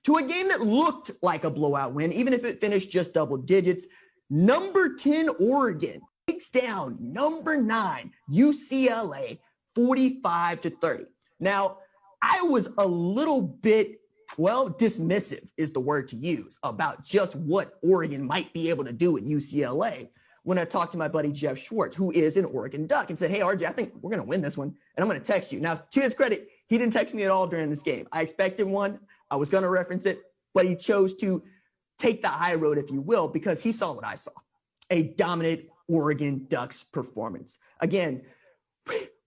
to a game that looked like a blowout win, even if it finished just double digits. Number 10 Oregon takes down number 9 UCLA 45-30. Now, I was a little bit, dismissive is the word to use about just what Oregon might be able to do at UCLA when I talked to my buddy Jeff Schwartz, who is an Oregon Duck, and said, hey, RJ, I think we're going to win this one, and I'm going to text you. Now, to his credit, he didn't text me at all during this game. I expected one. I was going to reference it, but he chose to take the high road, if you will, because he saw what I saw, a dominant Oregon Ducks performance. Again,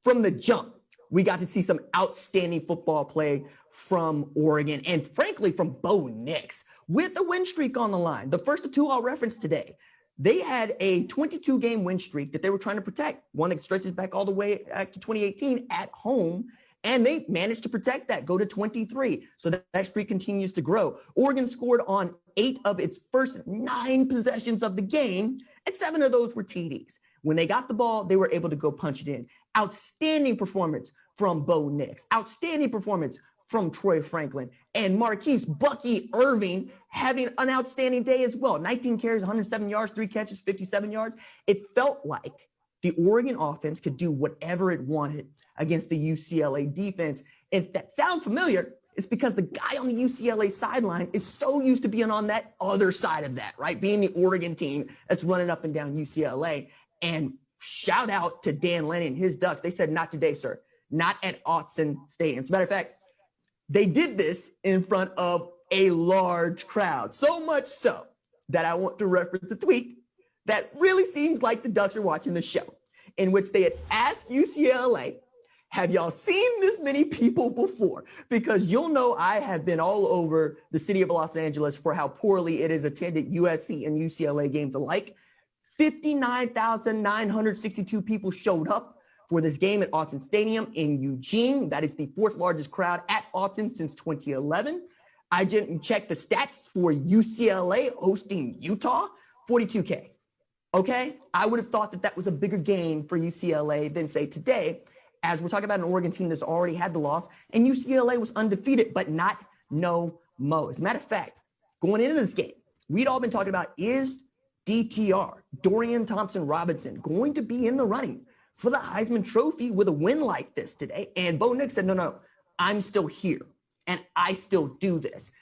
from the jump, we got to see some outstanding football play from Oregon and, frankly, from Bo Nix with a win streak on the line. The first of two I'll reference today. They had a 22-game win streak that they were trying to protect, one that stretches back all the way to 2018 at home, and they managed to protect that, go to 23. So that streak continues to grow. Oregon scored on 8 of its first 9 possessions of the game, and 7 of those were TDs. When they got the ball, they were able to go punch it in. Outstanding performance from Bo Nix. Outstanding performance from Troy Franklin, and Mar'Keise Bucky Irving having an outstanding day as well. 19 carries, 107 yards, 3 catches, 57 yards. It felt like the Oregon offense could do whatever it wanted against the UCLA defense. If that sounds familiar, it's because the guy on the UCLA sideline is so used to being on that other side of that, right? Being the Oregon team that's running up and down UCLA. And shout out to Dan Lennon and his Ducks. They said, not today, sir. Not at Autzen Stadium. As a matter of fact, they did this in front of a large crowd, so much so that I want to reference a tweet that really seems like the Ducks are watching the show, in which they had asked UCLA, have y'all seen this many people before? Because you'll know I have been all over the city of Los Angeles for how poorly it is attended USC and UCLA games alike. 59,962 people showed up for this game at Autzen Stadium in Eugene. That is the 4th largest crowd at Autzen since 2011. I didn't check the stats for UCLA hosting Utah, 42K. Okay? I would have thought that that was a bigger game for UCLA than, say, today, as we're talking about an Oregon team that's already had the loss, and UCLA was undefeated, but not no mo. As a matter of fact, going into this game, we'd all been talking about, is DTR, Dorian Thompson-Robinson, going to be in the running for the Heisman Trophy with a win like this today? And Bo Nix said, no, I'm still here, and I still do this.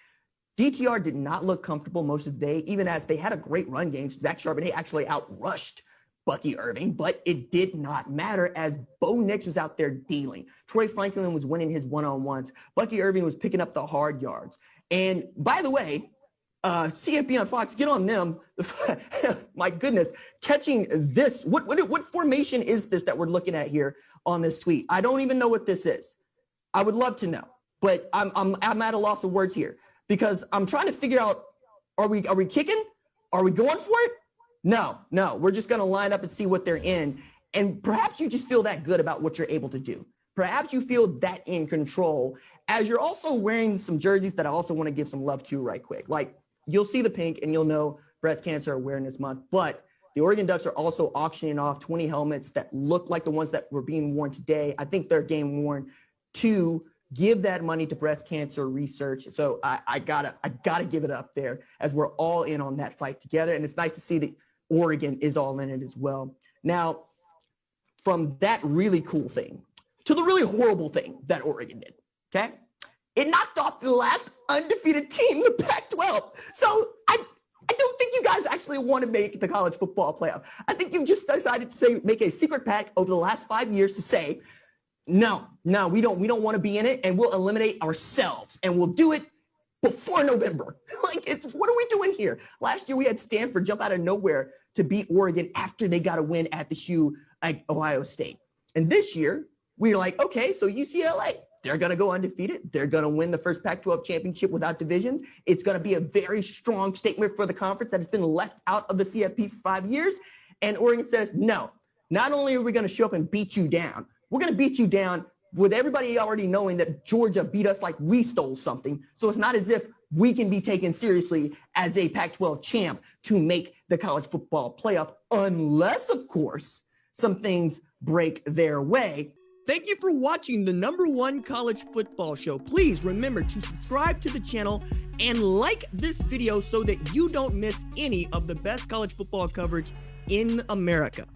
DTR did not look comfortable most of the day, even as they had a great run game. Zach Charbonnet actually outrushed Bucky Irving, but it did not matter as Bo Nix was out there dealing. Troy Franklin was winning his one-on-ones. Bucky Irving was picking up the hard yards. And by the way, CFB on Fox, get on them. My goodness, catching this. What formation is this that we're looking at here on this tweet? I don't even know what this is. I would love to know, but I'm at a loss of words here because I'm trying to figure out, are we kicking? Are we going for it? No, we're just going to line up and see what they're in. And perhaps you just feel that good about what you're able to do. Perhaps you feel that in control as you're also wearing some jerseys that I also want to give some love to right quick. Like, you'll see the pink and you'll know Breast Cancer Awareness Month, but the Oregon Ducks are also auctioning off 20 helmets that look like the ones that were being worn today. I think they're game worn to give that money to breast cancer research. So I gotta give it up there as we're all in on that fight together. And it's nice to see that Oregon is all in it as well. Now, from that really cool thing to the really horrible thing that Oregon did, okay? It knocked off the last undefeated team, the Pac-12. So I don't think you guys actually want to make the college football playoff. I think you've just decided to make a secret pact over the last 5 years to say, no, we don't want to be in it, and we'll eliminate ourselves, and we'll do it before November. Like, what are we doing here? Last year we had Stanford jump out of nowhere to beat Oregon after they got a win at the shoe at Ohio State. And this year we're like, okay, so UCLA, they're going to go undefeated. They're going to win the first Pac-12 championship without divisions. It's going to be a very strong statement for the conference that has been left out of the CFP for 5 years. And Oregon says, no, not only are we going to show up and beat you down, we're going to beat you down with everybody already knowing that Georgia beat us like we stole something. So it's not as if we can be taken seriously as a Pac-12 champ to make the college football playoff, unless, of course, some things break their way. Thank you for watching the #1 college football show. Please remember to subscribe to the channel and like this video so that you don't miss any of the best college football coverage in America.